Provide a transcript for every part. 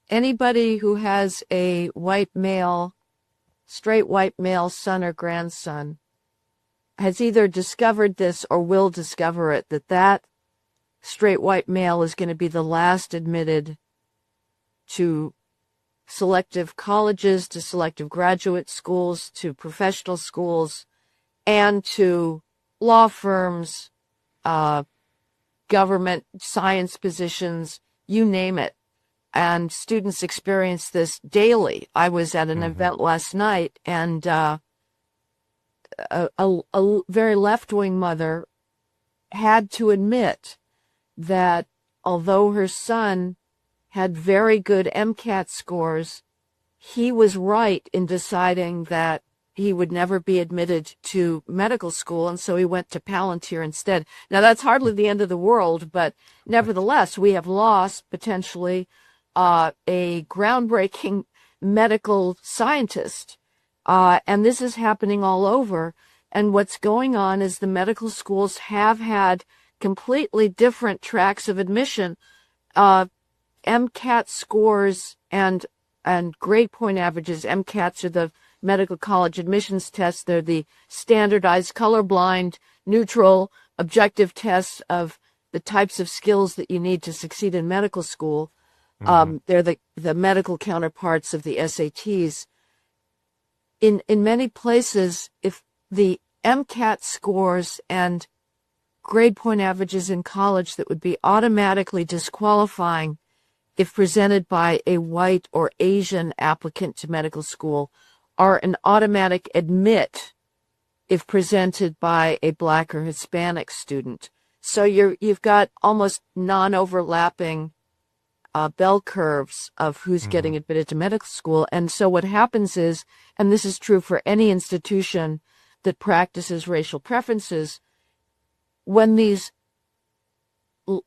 Anybody who has a straight white male son or grandson has either discovered this or will discover it, that straight white male is going to be the last admitted to selective colleges, to selective graduate schools, to professional schools, and to law firms, government, science positions, you name it. And students experience this daily. I was at an event last night, and a very left-wing mother had to admit that although her son had very good MCAT scores, he was right in deciding that he would never be admitted to medical school, and so he went to Palantir instead. Now, that's hardly the end of the world, but nevertheless, we have lost, potentially, a groundbreaking medical scientist. And this is happening all over. And what's going on is the medical schools have had completely different tracks of admission. MCAT scores and grade point averages. MCATs are the medical college admissions tests. They're the standardized, colorblind, neutral, objective tests of the types of skills that you need to succeed in medical school. They're the medical counterparts of the SATs. In many places, if the MCAT scores and grade point averages in college that would be automatically disqualifying if presented by a white or Asian applicant to medical school are an automatic admit if presented by a Black or Hispanic student. So you've got almost non-overlapping bell curves of who's getting admitted to medical school. And so what happens is, and this is true for any institution that practices racial preferences, when these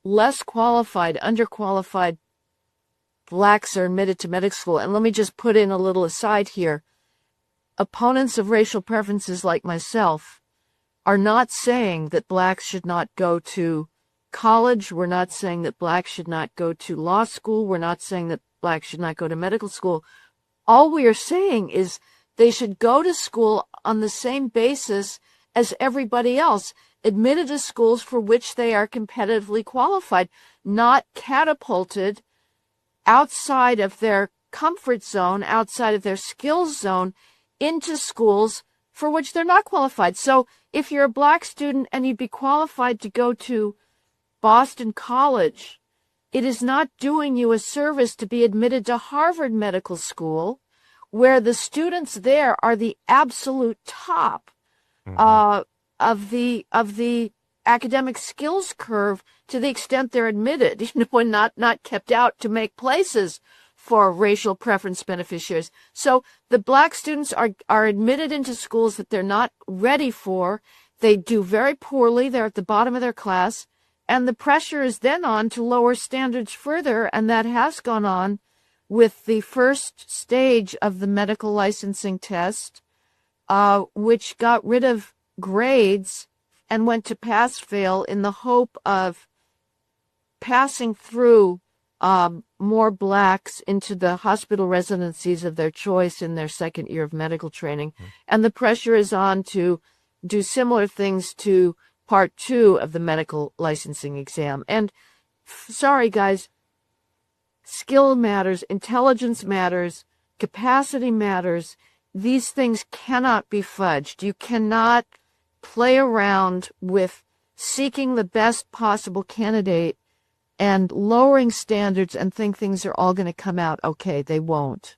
less qualified, underqualified Blacks are admitted to medical school, and let me just put in a little aside here, opponents of racial preferences like myself are not saying that Blacks should not go to college. We're not saying that Blacks should not go to law school. We're not saying that Blacks should not go to medical school. All we are saying is they should go to school on the same basis as everybody else, admitted to schools for which they are competitively qualified, not catapulted outside of their comfort zone, outside of their skills zone, into schools for which they're not qualified. So if you're a Black student and you'd be qualified to go to Boston College, it is not doing you a service to be admitted to Harvard Medical School, where the students there are the absolute top of the academic skills curve, to the extent they're admitted, and not kept out to make places for racial preference beneficiaries. So the Black students are admitted into schools that they're not ready for. They do very poorly. They're at the bottom of their class. And the pressure is then on to lower standards further, and that has gone on with the first stage of the medical licensing test, which got rid of grades and went to pass-fail in the hope of passing through more Blacks into the hospital residencies of their choice in their second year of medical training. And the pressure is on to do similar things to Part 2 of the medical licensing exam. And sorry, guys, skill matters, intelligence matters, capacity matters. These things cannot be fudged. You cannot play around with seeking the best possible candidate and lowering standards and think things are all going to come out okay. They won't.